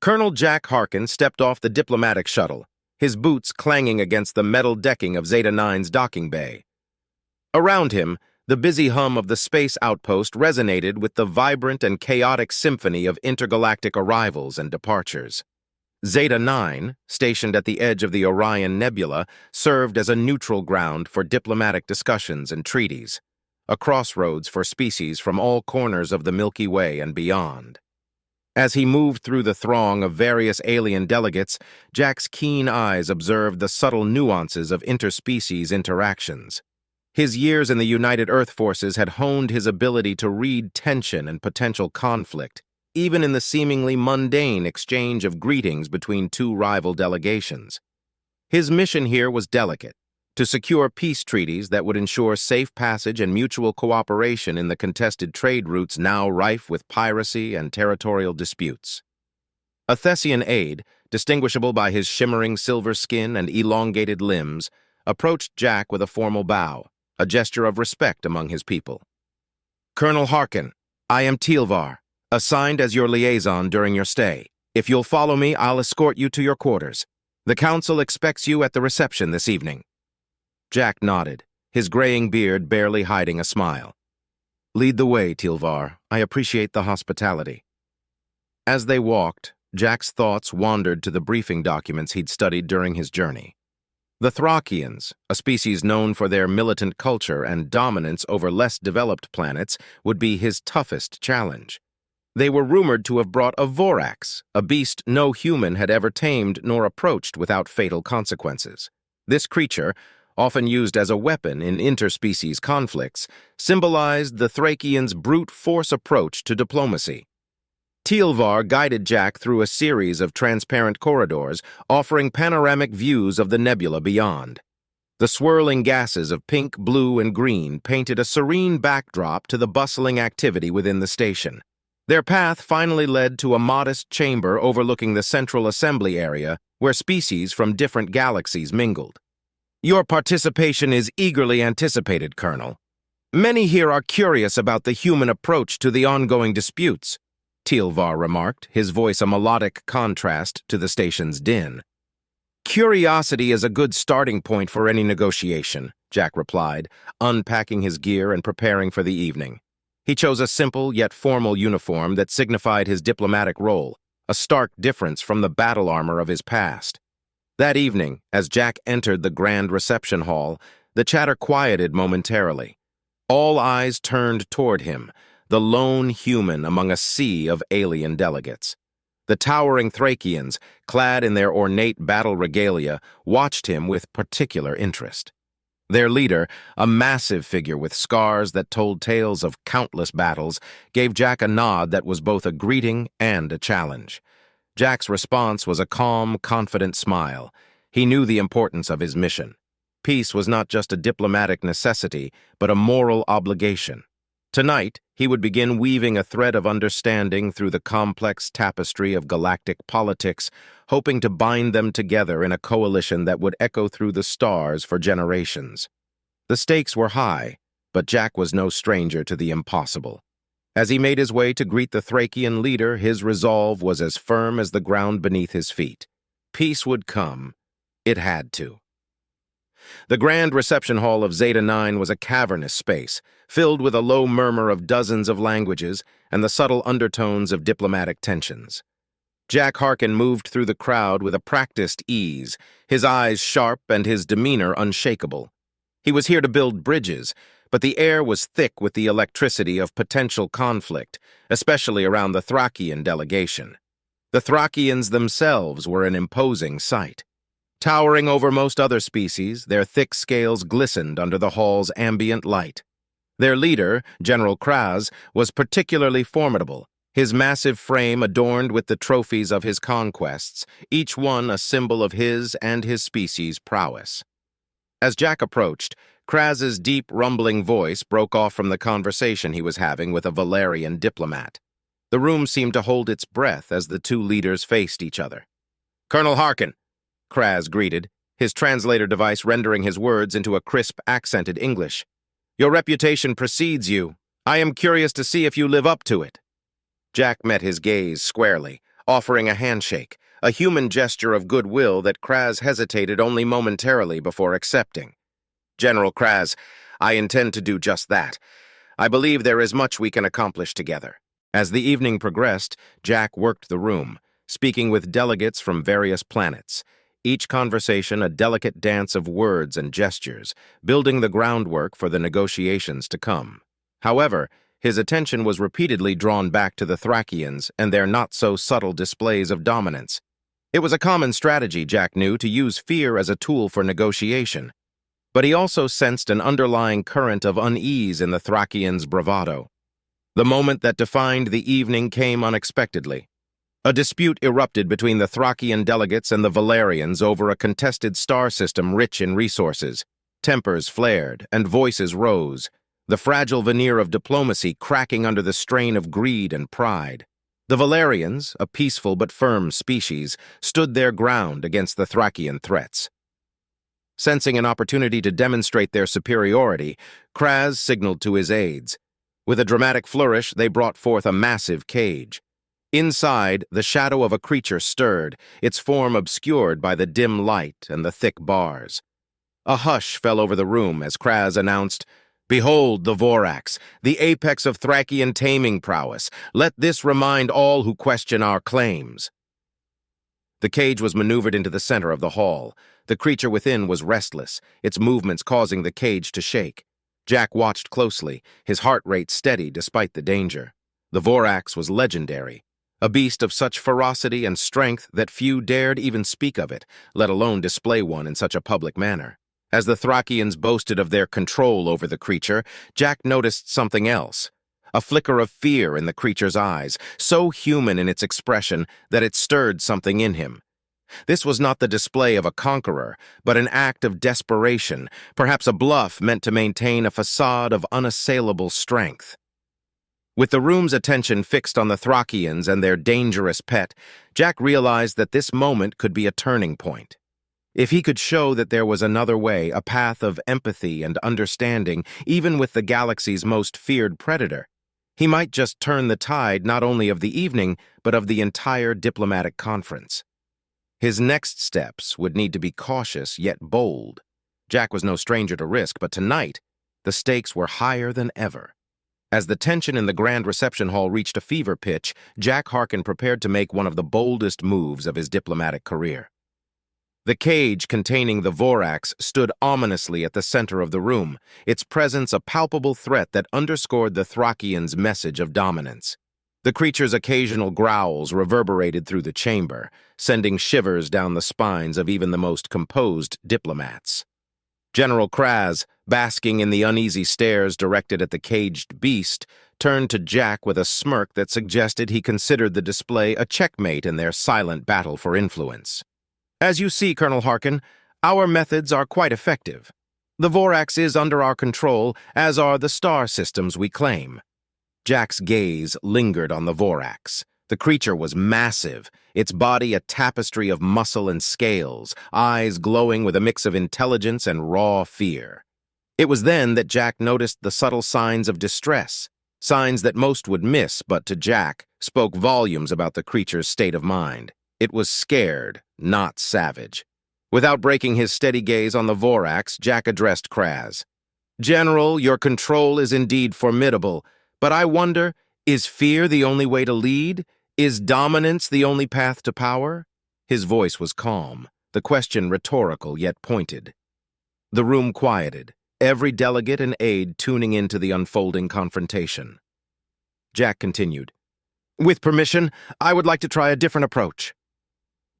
Colonel Jack Harkin stepped off the diplomatic shuttle, his boots clanging against the metal decking of Zeta 9's docking bay. Around him, the busy hum of the space outpost resonated with the vibrant and chaotic symphony of intergalactic arrivals and departures. Zeta 9, stationed at the edge of the Orion Nebula, served as a neutral ground for diplomatic discussions and treaties, a crossroads for species from all corners of the Milky Way and beyond. As he moved through the throng of various alien delegates, Jack's keen eyes observed the subtle nuances of interspecies interactions. His years in the United Earth Forces had honed his ability to read tension and potential conflict, even in the seemingly mundane exchange of greetings between two rival delegations. His mission here was delicate: to secure peace treaties that would ensure safe passage and mutual cooperation in the contested trade routes now rife with piracy and territorial disputes. A Thessian aide, distinguishable by his shimmering silver skin and elongated limbs, approached Jack with a formal bow, a gesture of respect among his people. "Colonel Harkin, I am Teelvar, assigned as your liaison during your stay. If you'll follow me, I'll escort you to your quarters. The council expects you at the reception this evening." Jack nodded, his graying beard barely hiding a smile. "Lead the way, Teelvar. I appreciate the hospitality." As they walked, Jack's thoughts wandered to the briefing documents he'd studied during his journey. The Thracians, a species known for their militant culture and dominance over less developed planets, would be his toughest challenge. They were rumored to have brought a Vorax, a beast no human had ever tamed nor approached without fatal consequences. This creature, often used as a weapon in interspecies conflicts, symbolized the Thracians' brute force approach to diplomacy. Teelvar guided Jack through a series of transparent corridors, offering panoramic views of the nebula beyond. The swirling gases of pink, blue, and green painted a serene backdrop to the bustling activity within the station. Their path finally led to a modest chamber overlooking the central assembly area, where species from different galaxies mingled. "Your participation is eagerly anticipated, Colonel. Many here are curious about the human approach to the ongoing disputes," Teelvar remarked, his voice a melodic contrast to the station's din. "Curiosity is a good starting point for any negotiation," Jack replied, unpacking his gear and preparing for the evening. He chose a simple yet formal uniform that signified his diplomatic role, a stark difference from the battle armor of his past. That evening, as Jack entered the grand reception hall, the chatter quieted momentarily. All eyes turned toward him, the lone human among a sea of alien delegates. The towering Thracians, clad in their ornate battle regalia, watched him with particular interest. Their leader, a massive figure with scars that told tales of countless battles, gave Jack a nod that was both a greeting and a challenge. Jack's response was a calm, confident smile. He knew the importance of his mission. Peace was not just a diplomatic necessity, but a moral obligation. Tonight, he would begin weaving a thread of understanding through the complex tapestry of galactic politics, hoping to bind them together in a coalition that would echo through the stars for generations. The stakes were high, but Jack was no stranger to the impossible. As he made his way to greet the Thracian leader, his resolve was as firm as the ground beneath his feet. Peace would come. It had to. The grand reception hall of Zeta 9 was a cavernous space, filled with a low murmur of dozens of languages and the subtle undertones of diplomatic tensions. Jack Harkin moved through the crowd with a practiced ease, his eyes sharp and his demeanor unshakable. He was here to build bridges, but the air was thick with the electricity of potential conflict, especially around the Thracian delegation. The Thracians themselves were an imposing sight. Towering over most other species, their thick scales glistened under the hall's ambient light. Their leader, General Kraz, was particularly formidable, his massive frame adorned with the trophies of his conquests, each one a symbol of his and his species' prowess. As Jack approached, Kraz's deep, rumbling voice broke off from the conversation he was having with a Valerian diplomat. The room seemed to hold its breath as the two leaders faced each other. "Colonel Harkin," Kraz greeted, his translator device rendering his words into a crisp, accented English. "Your reputation precedes you. I am curious to see if you live up to it." Jack met his gaze squarely, offering a handshake, a human gesture of goodwill that Kraz hesitated only momentarily before accepting. "General Kraz, I intend to do just that. I believe there is much we can accomplish together." As the evening progressed, Jack worked the room, speaking with delegates from various planets, each conversation a delicate dance of words and gestures, building the groundwork for the negotiations to come. However, his attention was repeatedly drawn back to the Thracians and their not-so-subtle displays of dominance. It was a common strategy, Jack knew, to use fear as a tool for negotiation, but he also sensed an underlying current of unease in the Thracians' bravado. The moment that defined the evening came unexpectedly. A dispute erupted between the Thracian delegates and the Valerians over a contested star system rich in resources. Tempers flared, and voices rose, the fragile veneer of diplomacy cracking under the strain of greed and pride. The Valerians, a peaceful but firm species, stood their ground against the Thracian threats. Sensing an opportunity to demonstrate their superiority, Kraz signaled to his aides. With a dramatic flourish, they brought forth a massive cage. Inside, the shadow of a creature stirred, its form obscured by the dim light and the thick bars. A hush fell over the room as Kraz announced, "Behold the Vorax, the apex of Thracian taming prowess. Let this remind all who question our claims." The cage was maneuvered into the center of the hall. The creature within was restless, its movements causing the cage to shake. Jack watched closely, his heart rate steady despite the danger. The Vorax was legendary, a beast of such ferocity and strength that few dared even speak of it, let alone display one in such a public manner. As the Thracians boasted of their control over the creature, Jack noticed something else. A flicker of fear in the creature's eyes, so human in its expression that it stirred something in him. This was not the display of a conqueror, but an act of desperation, perhaps a bluff meant to maintain a facade of unassailable strength. With the room's attention fixed on the Thracians and their dangerous pet, Jack realized that this moment could be a turning point. If he could show that there was another way, a path of empathy and understanding, even with the galaxy's most feared predator, he might just turn the tide not only of the evening, but of the entire diplomatic conference. His next steps would need to be cautious yet bold. Jack was no stranger to risk, but tonight, the stakes were higher than ever. As the tension in the grand reception hall reached a fever pitch, Jack Harkin prepared to make one of the boldest moves of his diplomatic career. The cage containing the Vorax stood ominously at the center of the room, its presence a palpable threat that underscored the Thracians' message of dominance. The creature's occasional growls reverberated through the chamber, sending shivers down the spines of even the most composed diplomats. General Kraz, basking in the uneasy stares directed at the caged beast, turned to Jack with a smirk that suggested he considered the display a checkmate in their silent battle for influence. "As you see, Colonel Harkin, our methods are quite effective. The Vorax is under our control, as are the star systems we claim." Jack's gaze lingered on the Vorax. The creature was massive, its body a tapestry of muscle and scales, eyes glowing with a mix of intelligence and raw fear. It was then that Jack noticed the subtle signs of distress, signs that most would miss, but to Jack spoke volumes about the creature's state of mind. It was scared, not savage. Without breaking his steady gaze on the Vorax, Jack addressed Kraz. "General, your control is indeed formidable, but I wonder, is fear the only way to lead? Is dominance the only path to power?" His voice was calm, the question rhetorical yet pointed. The room quieted, every delegate and aide tuning into the unfolding confrontation. Jack continued, "With permission, I would like to try a different approach."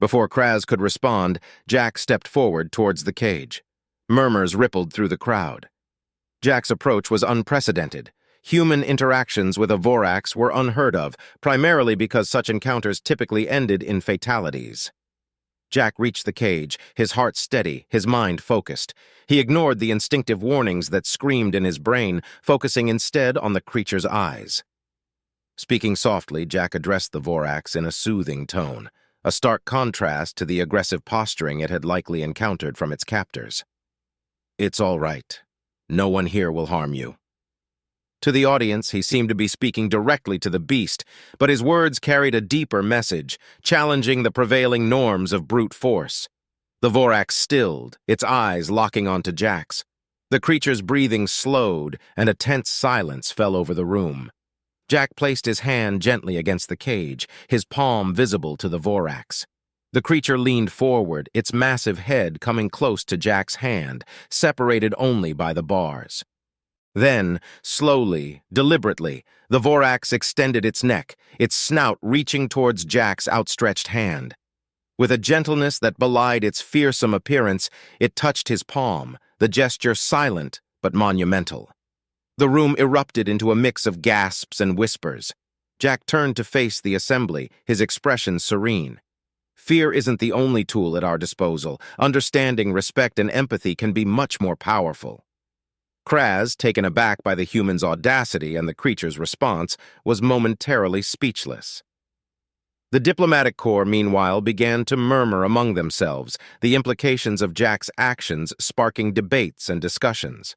Before Kraz could respond, Jack stepped forward towards the cage. Murmurs rippled through the crowd. Jack's approach was unprecedented. Human interactions with a Vorax were unheard of, primarily because such encounters typically ended in fatalities. Jack reached the cage, his heart steady, his mind focused. He ignored the instinctive warnings that screamed in his brain, focusing instead on the creature's eyes. Speaking softly, Jack addressed the Vorax in a soothing tone, a stark contrast to the aggressive posturing it had likely encountered from its captors. "It's all right. No one here will harm you." To the audience, he seemed to be speaking directly to the beast, but his words carried a deeper message, challenging the prevailing norms of brute force. The Vorax stilled, its eyes locking onto Jack's. The creature's breathing slowed, and a tense silence fell over the room. Jack placed his hand gently against the cage, his palm visible to the Vorax. The creature leaned forward, its massive head coming close to Jack's hand, separated only by the bars. Then, slowly, deliberately, the Vorax extended its neck, its snout reaching towards Jack's outstretched hand. With a gentleness that belied its fearsome appearance, it touched his palm, the gesture silent but monumental. The room erupted into a mix of gasps and whispers. Jack turned to face the assembly, his expression serene. Fear isn't the only tool at our disposal. Understanding, respect, and empathy can be much more powerful. Kraz, taken aback by the human's audacity and the creature's response, was momentarily speechless. The diplomatic corps, meanwhile, began to murmur among themselves, the implications of Jack's actions sparking debates and discussions.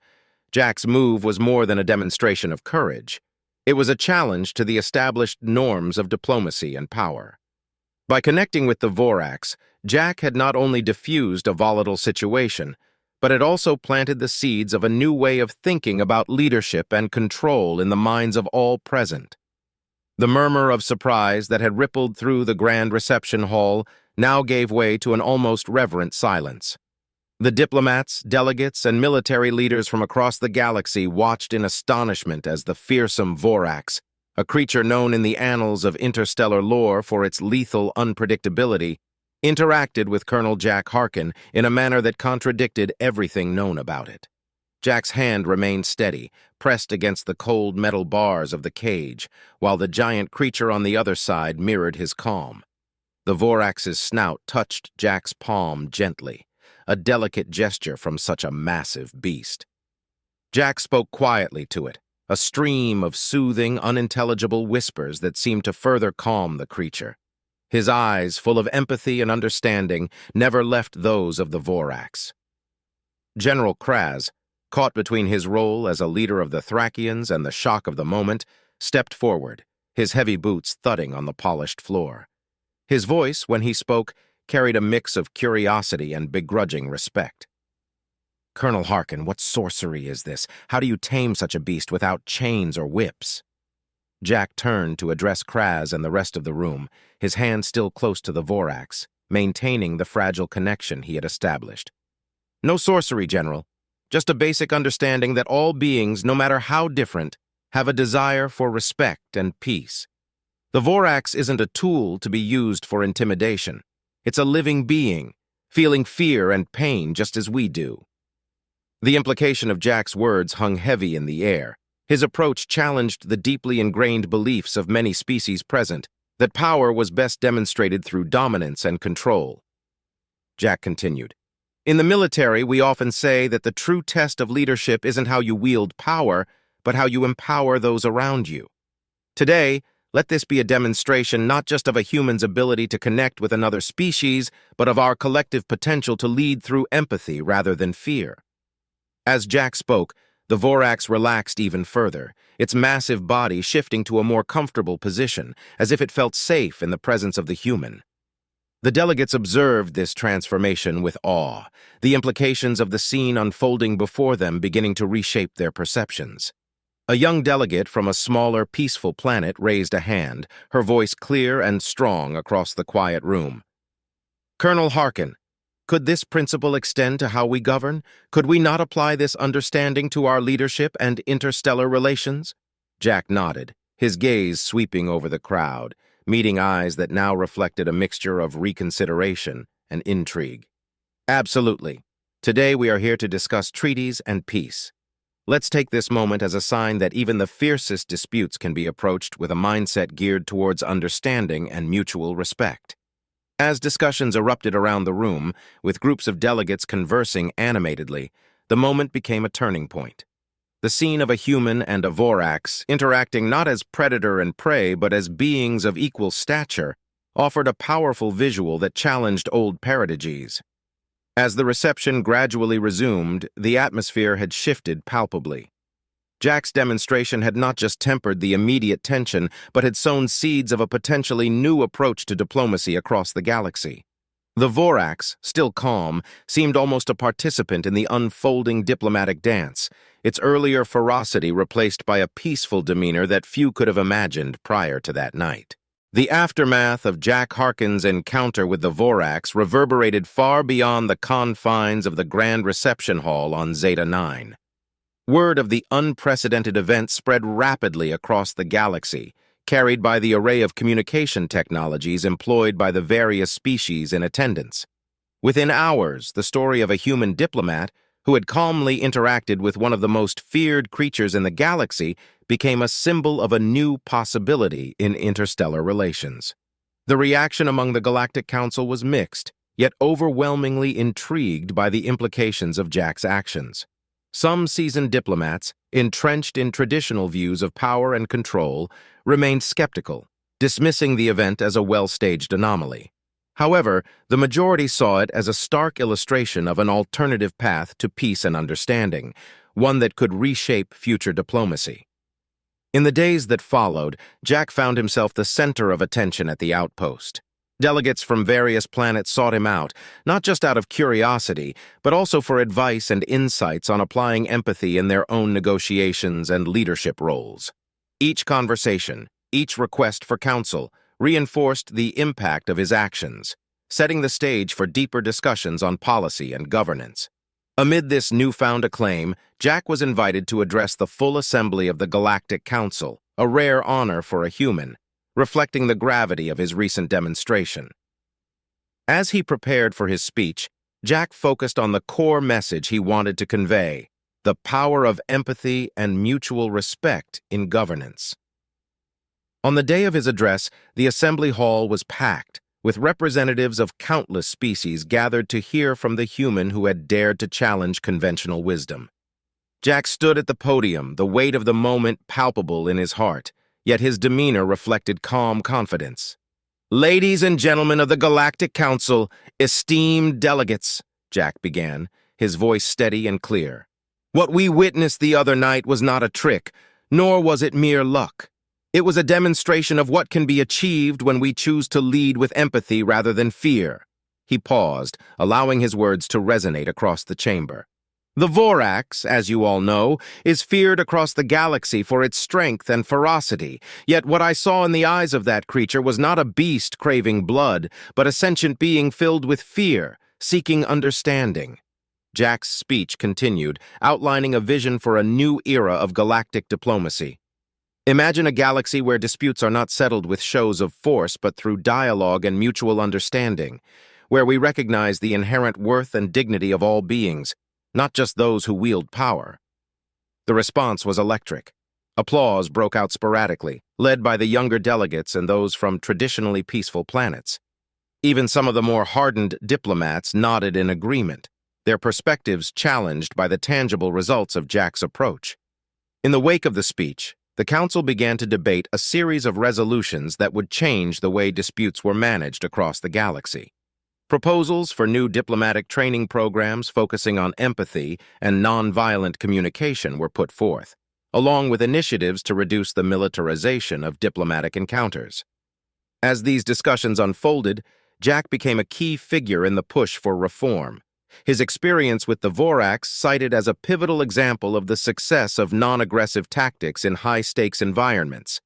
Jack's move was more than a demonstration of courage. It was a challenge to the established norms of diplomacy and power. By connecting with the Vorax, Jack had not only diffused a volatile situation, but had also planted the seeds of a new way of thinking about leadership and control in the minds of all present. The murmur of surprise that had rippled through the grand reception hall now gave way to an almost reverent silence. The diplomats, delegates, and military leaders from across the galaxy watched in astonishment as the fearsome Vorax, a creature known in the annals of interstellar lore for its lethal unpredictability, interacted with Colonel Jack Harkin in a manner that contradicted everything known about it. Jack's hand remained steady, pressed against the cold metal bars of the cage, while the giant creature on the other side mirrored his calm. The Vorax's snout touched Jack's palm gently, a delicate gesture from such a massive beast. Jack spoke quietly to it, a stream of soothing, unintelligible whispers that seemed to further calm the creature. His eyes, full of empathy and understanding, never left those of the Vorax. General Kraz, caught between his role as a leader of the Thracians and the shock of the moment, stepped forward, his heavy boots thudding on the polished floor. His voice, when he spoke, carried a mix of curiosity and begrudging respect. "Colonel Harkin, what sorcery is this? How do you tame such a beast without chains or whips?" Jack turned to address Kraz and the rest of the room, his hand still close to the Vorax, maintaining the fragile connection he had established. "No sorcery, General. Just a basic understanding that all beings, no matter how different, have a desire for respect and peace. The Vorax isn't a tool to be used for intimidation. It's a living being, feeling fear and pain just as we do." The implication of Jack's words hung heavy in the air. His approach challenged the deeply ingrained beliefs of many species present, that power was best demonstrated through dominance and control. Jack continued, "In the military, we often say that the true test of leadership isn't how you wield power, but how you empower those around you. Today, let this be a demonstration not just of a human's ability to connect with another species, but of our collective potential to lead through empathy rather than fear." As Jack spoke, the Vorax relaxed even further, its massive body shifting to a more comfortable position, as if it felt safe in the presence of the human. The delegates observed this transformation with awe, the implications of the scene unfolding before them beginning to reshape their perceptions. A young delegate from a smaller, peaceful planet raised a hand, her voice clear and strong across the quiet room. "Colonel Harkin, could this principle extend to how we govern? Could we not apply this understanding to our leadership and interstellar relations?" Jack nodded, his gaze sweeping over the crowd, meeting eyes that now reflected a mixture of reconsideration and intrigue. "Absolutely. Today we are here to discuss treaties and peace. Let's take this moment as a sign that even the fiercest disputes can be approached with a mindset geared towards understanding and mutual respect." As discussions erupted around the room, with groups of delegates conversing animatedly, the moment became a turning point. The scene of a human and a Vorax, interacting not as predator and prey but as beings of equal stature, offered a powerful visual that challenged old paradigms. As the reception gradually resumed, the atmosphere had shifted palpably. Jack's demonstration had not just tempered the immediate tension, but had sown seeds of a potentially new approach to diplomacy across the galaxy. The Vorax, still calm, seemed almost a participant in the unfolding diplomatic dance, its earlier ferocity replaced by a peaceful demeanor that few could have imagined prior to that night. The aftermath of Jack Harkin's encounter with the Vorax reverberated far beyond the confines of the Grand Reception Hall on Zeta 9. Word of the unprecedented event spread rapidly across the galaxy, carried by the array of communication technologies employed by the various species in attendance. Within hours, the story of a human diplomat who had calmly interacted with one of the most feared creatures in the galaxy became a symbol of a new possibility in interstellar relations. The reaction among the Galactic Council was mixed, yet overwhelmingly intrigued by the implications of Jack's actions. Some seasoned diplomats, entrenched in traditional views of power and control, remained skeptical, dismissing the event as a well-staged anomaly. However, the majority saw it as a stark illustration of an alternative path to peace and understanding, one that could reshape future diplomacy. In the days that followed, Jack found himself the center of attention at the outpost. Delegates from various planets sought him out, not just out of curiosity, but also for advice and insights on applying empathy in their own negotiations and leadership roles. Each conversation, each request for counsel, reinforced the impact of his actions, setting the stage for deeper discussions on policy and governance. Amid this newfound acclaim, Jack was invited to address the full assembly of the Galactic Council, a rare honor for a human, reflecting the gravity of his recent demonstration. As he prepared for his speech, Jack focused on the core message he wanted to convey: the power of empathy and mutual respect in governance. On the day of his address, the assembly hall was packed, with representatives of countless species gathered to hear from the human who had dared to challenge conventional wisdom. Jack stood at the podium, the weight of the moment palpable in his heart, yet his demeanor reflected calm confidence. "Ladies and gentlemen of the Galactic Council, esteemed delegates," Jack began, his voice steady and clear. "What we witnessed the other night was not a trick, nor was it mere luck. It was a demonstration of what can be achieved when we choose to lead with empathy rather than fear." He paused, allowing his words to resonate across the chamber. "The Vorax, as you all know, is feared across the galaxy for its strength and ferocity, yet what I saw in the eyes of that creature was not a beast craving blood, but a sentient being filled with fear, seeking understanding." Jack's speech continued, outlining a vision for a new era of galactic diplomacy. "Imagine a galaxy where disputes are not settled with shows of force but through dialogue and mutual understanding, where we recognize the inherent worth and dignity of all beings, not just those who wield power." The response was electric. Applause broke out sporadically, led by the younger delegates and those from traditionally peaceful planets. Even some of the more hardened diplomats nodded in agreement, their perspectives challenged by the tangible results of Jack's approach. In the wake of the speech, the council began to debate a series of resolutions that would change the way disputes were managed across the galaxy. Proposals for new diplomatic training programs focusing on empathy and nonviolent communication were put forth, along with initiatives to reduce the militarization of diplomatic encounters. As these discussions unfolded, Jack became a key figure in the push for reform. His experience with the Vorax cited as a pivotal example of the success of non-aggressive tactics in high-stakes environments.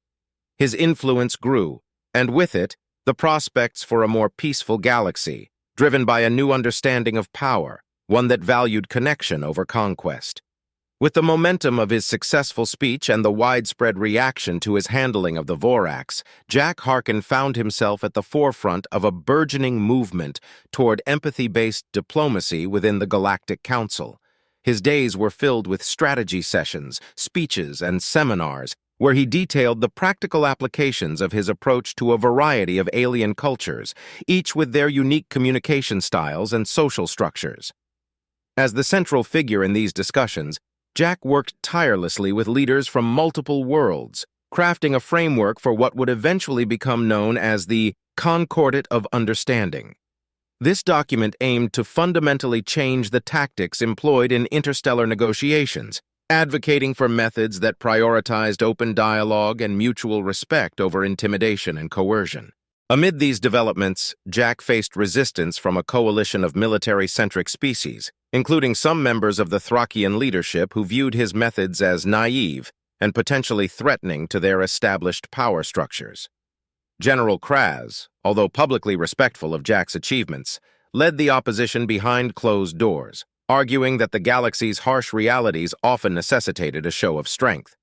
His influence grew, and with it, the prospects for a more peaceful galaxy, driven by a new understanding of power, one that valued connection over conquest. With the momentum of his successful speech and the widespread reaction to his handling of the Vorax, Jack Harkin found himself at the forefront of a burgeoning movement toward empathy-based diplomacy within the Galactic Council. His days were filled with strategy sessions, speeches, and seminars, where he detailed the practical applications of his approach to a variety of alien cultures, each with their unique communication styles and social structures. As the central figure in these discussions, Jack worked tirelessly with leaders from multiple worlds, crafting a framework for what would eventually become known as the Concordat of Understanding. This document aimed to fundamentally change the tactics employed in interstellar negotiations, advocating for methods that prioritized open dialogue and mutual respect over intimidation and coercion. Amid these developments, Jack faced resistance from a coalition of military-centric species, including some members of the Thracian leadership who viewed his methods as naive and potentially threatening to their established power structures. General Kraz, although publicly respectful of Jack's achievements, led the opposition behind closed doors, arguing that the galaxy's harsh realities often necessitated a show of strength.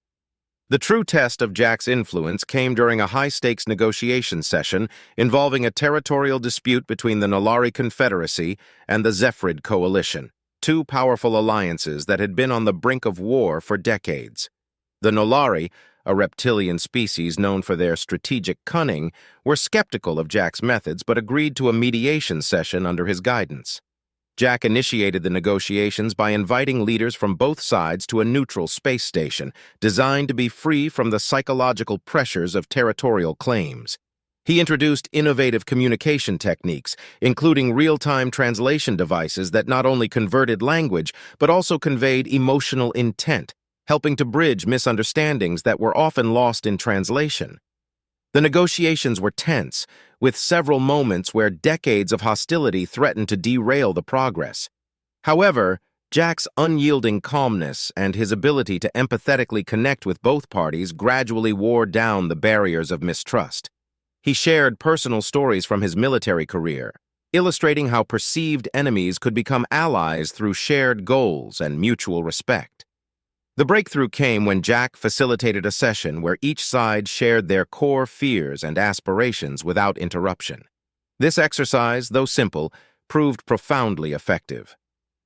The true test of Jack's influence came during a high-stakes negotiation session involving a territorial dispute between the Nolari Confederacy and the Zephyrid Coalition, two powerful alliances that had been on the brink of war for decades. The Nolari, a reptilian species known for their strategic cunning, were skeptical of Jack's methods but agreed to a mediation session under his guidance. Jack initiated the negotiations by inviting leaders from both sides to a neutral space station designed to be free from the psychological pressures of territorial claims. He introduced innovative communication techniques, including real-time translation devices that not only converted language but also conveyed emotional intent, helping to bridge misunderstandings that were often lost in translation. The negotiations were tense, with several moments where decades of hostility threatened to derail the progress. However, Jack's unyielding calmness and his ability to empathetically connect with both parties gradually wore down the barriers of mistrust. He shared personal stories from his military career, illustrating how perceived enemies could become allies through shared goals and mutual respect. The breakthrough came when Jack facilitated a session where each side shared their core fears and aspirations without interruption. This exercise, though simple, proved profoundly effective.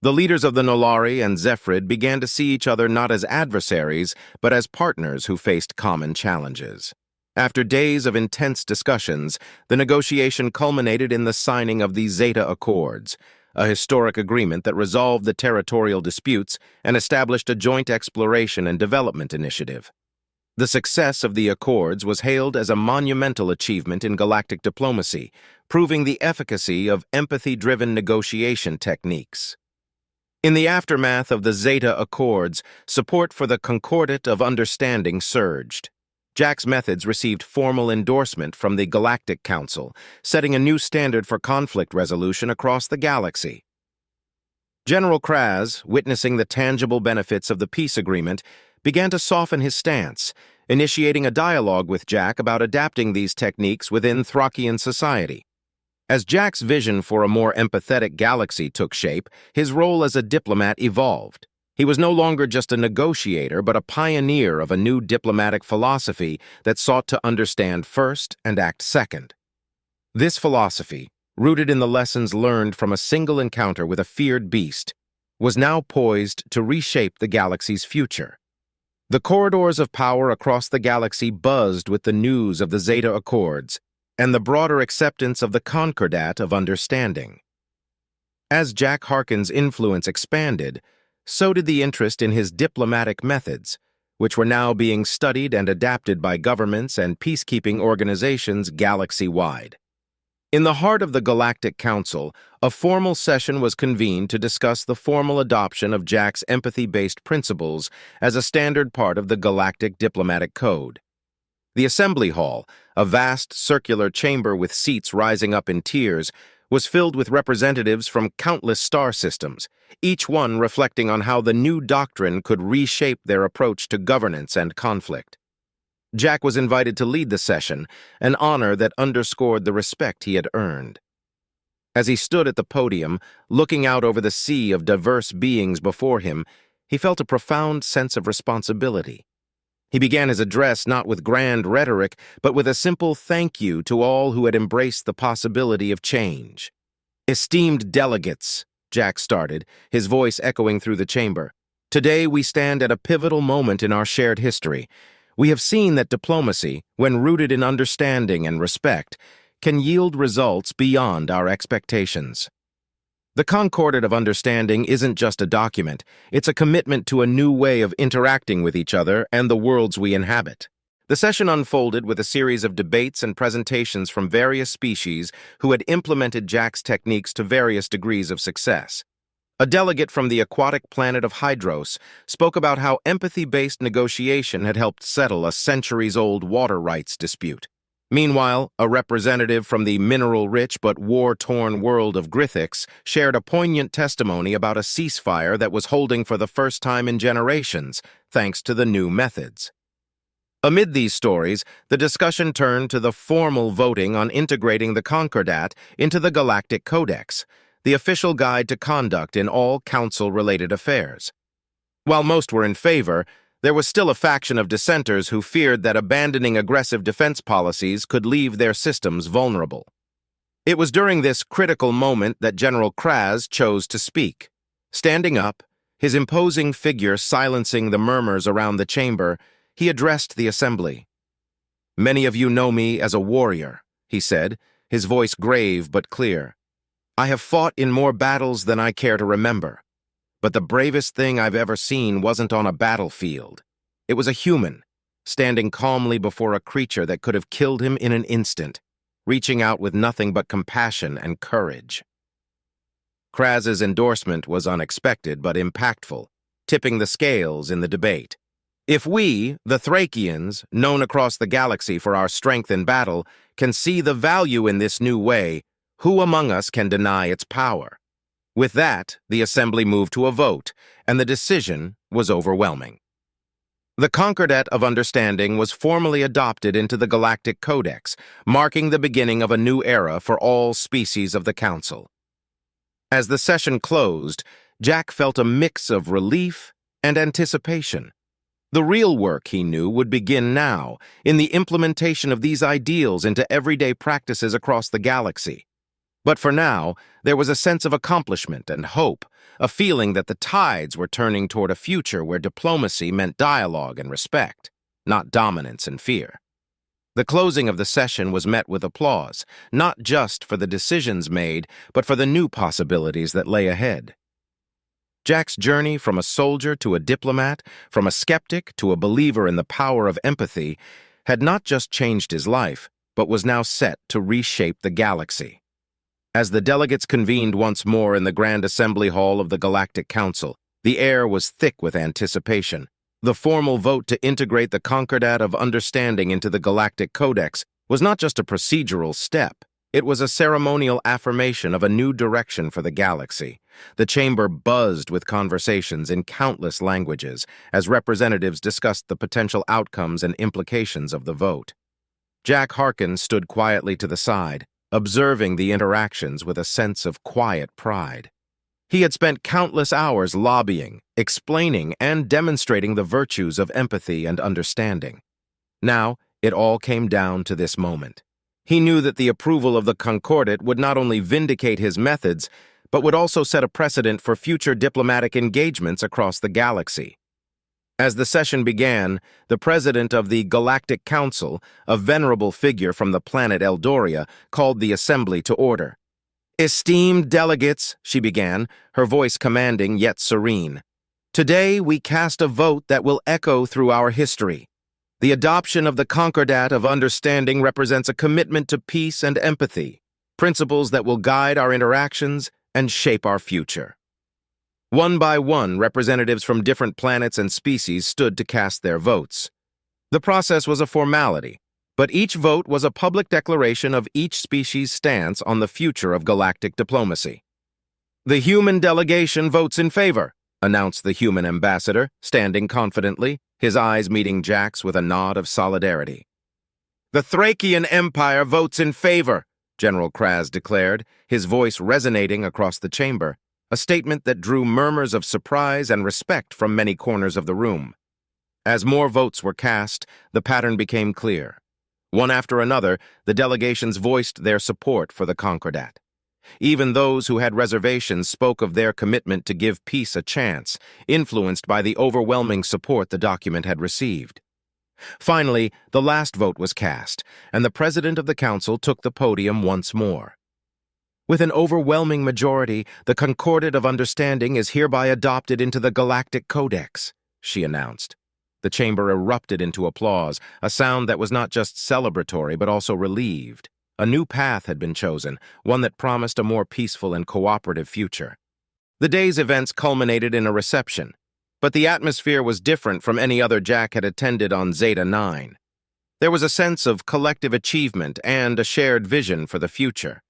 The leaders of the Nolari and Zephyrid began to see each other not as adversaries, but as partners who faced common challenges. After days of intense discussions, the negotiation culminated in the signing of the Zeta Accords, a historic agreement that resolved the territorial disputes and established a joint exploration and development initiative. The success of the Accords was hailed as a monumental achievement in galactic diplomacy, proving the efficacy of empathy-driven negotiation techniques. In the aftermath of the Zeta Accords, support for the Concordat of Understanding surged. Jack's methods received formal endorsement from the Galactic Council, setting a new standard for conflict resolution across the galaxy. General Kraz, witnessing the tangible benefits of the peace agreement, began to soften his stance, initiating a dialogue with Jack about adapting these techniques within Thracian society. As Jack's vision for a more empathetic galaxy took shape, his role as a diplomat evolved. He was no longer just a negotiator, but a pioneer of a new diplomatic philosophy that sought to understand first and act second. This philosophy, rooted in the lessons learned from a single encounter with a feared beast, was now poised to reshape the galaxy's future. The corridors of power across the galaxy buzzed with the news of the Zeta Accords and the broader acceptance of the Concordat of Understanding. As Jack Harkin's influence expanded, so did the interest in his diplomatic methods, which were now being studied and adapted by governments and peacekeeping organizations galaxy-wide. In the heart of the Galactic Council, a formal session was convened to discuss the formal adoption of Jack's empathy-based principles as a standard part of the Galactic Diplomatic Code. The Assembly Hall, a vast circular chamber with seats rising up in tiers, was filled with representatives from countless star systems, each one reflecting on how the new doctrine could reshape their approach to governance and conflict. Jack was invited to lead the session, an honor that underscored the respect he had earned. As he stood at the podium, looking out over the sea of diverse beings before him, he felt a profound sense of responsibility. He began his address not with grand rhetoric, but with a simple thank you to all who had embraced the possibility of change. "Esteemed delegates," Jack started, his voice echoing through the chamber, "today we stand at a pivotal moment in our shared history. We have seen that diplomacy, when rooted in understanding and respect, can yield results beyond our expectations. The Concordat of Understanding isn't just a document, it's a commitment to a new way of interacting with each other and the worlds we inhabit." The session unfolded with a series of debates and presentations from various species who had implemented Jack's techniques to various degrees of success. A delegate from the aquatic planet of Hydros spoke about how empathy-based negotiation had helped settle a centuries-old water rights dispute. Meanwhile, a representative from the mineral-rich but war-torn world of Grythix shared a poignant testimony about a ceasefire that was holding for the first time in generations, thanks to the new methods. Amid these stories, the discussion turned to the formal voting on integrating the Concordat into the Galactic Codex, the official guide to conduct in all council-related affairs. While most were in favor, there was still a faction of dissenters who feared that abandoning aggressive defense policies could leave their systems vulnerable. It was during this critical moment that General Kraz chose to speak. Standing up, his imposing figure silencing the murmurs around the chamber, he addressed the assembly. "Many of you know me as a warrior," he said, his voice grave but clear. "I have fought in more battles than I care to remember. But the bravest thing I've ever seen wasn't on a battlefield. It was a human, standing calmly before a creature that could have killed him in an instant, reaching out with nothing but compassion and courage." Kraz's endorsement was unexpected but impactful, tipping the scales in the debate. If we, the Thracians, known across the galaxy for our strength in battle, can see the value in this new way, who among us can deny its power? With that, the assembly moved to a vote, and the decision was overwhelming. The Concordat of Understanding was formally adopted into the Galactic Codex, marking the beginning of a new era for all species of the Council. As the session closed, Jack felt a mix of relief and anticipation. The real work, he knew, would begin now, in the implementation of these ideals into everyday practices across the galaxy. But for now, there was a sense of accomplishment and hope, a feeling that the tides were turning toward a future where diplomacy meant dialogue and respect, not dominance and fear. The closing of the session was met with applause, not just for the decisions made, but for the new possibilities that lay ahead. Jack's journey from a soldier to a diplomat, from a skeptic to a believer in the power of empathy, had not just changed his life, but was now set to reshape the galaxy. As the delegates convened once more in the Grand Assembly Hall of the Galactic Council, the air was thick with anticipation. The formal vote to integrate the Concordat of Understanding into the Galactic Codex was not just a procedural step. It was a ceremonial affirmation of a new direction for the galaxy. The chamber buzzed with conversations in countless languages as representatives discussed the potential outcomes and implications of the vote. Jack Harkin stood quietly to the side, observing the interactions with a sense of quiet pride. He had spent countless hours lobbying, explaining, and demonstrating the virtues of empathy and understanding. Now, it all came down to this moment. He knew that the approval of the Concordat would not only vindicate his methods, but would also set a precedent for future diplomatic engagements across the galaxy. As the session began, the president of the Galactic Council, a venerable figure from the planet Eldoria, called the assembly to order. "Esteemed delegates," she began, her voice commanding yet serene, "today we cast a vote that will echo through our history. The adoption of the Concordat of Understanding represents a commitment to peace and empathy, principles that will guide our interactions and shape our future." One by one, representatives from different planets and species stood to cast their votes. The process was a formality, but each vote was a public declaration of each species' stance on the future of galactic diplomacy. "The human delegation votes in favor," announced the human ambassador, standing confidently, his eyes meeting Jack's with a nod of solidarity. "The Thracian Empire votes in favor," General Kraz declared, his voice resonating across the chamber, a statement that drew murmurs of surprise and respect from many corners of the room. As more votes were cast, the pattern became clear. One after another, the delegations voiced their support for the Concordat. Even those who had reservations spoke of their commitment to give peace a chance, influenced by the overwhelming support the document had received. Finally, the last vote was cast, and the president of the council took the podium once more. "With an overwhelming majority, the Concordat of Understanding is hereby adopted into the Galactic Codex," she announced. The chamber erupted into applause, a sound that was not just celebratory but also relieved. A new path had been chosen, one that promised a more peaceful and cooperative future. The day's events culminated in a reception, but the atmosphere was different from any other Jack had attended on Zeta 9. There was a sense of collective achievement and a shared vision for the future.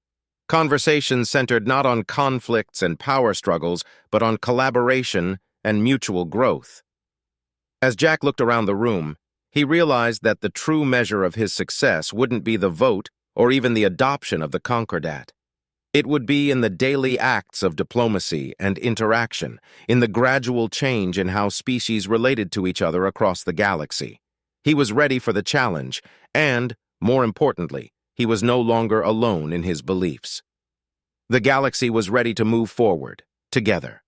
Conversations centered not on conflicts and power struggles, but on collaboration and mutual growth. As Jack looked around the room, he realized that the true measure of his success wouldn't be the vote or even the adoption of the Concordat. It would be in the daily acts of diplomacy and interaction, in the gradual change in how species related to each other across the galaxy. He was ready for the challenge, and, more importantly, he was no longer alone in his beliefs. The galaxy was ready to move forward, together.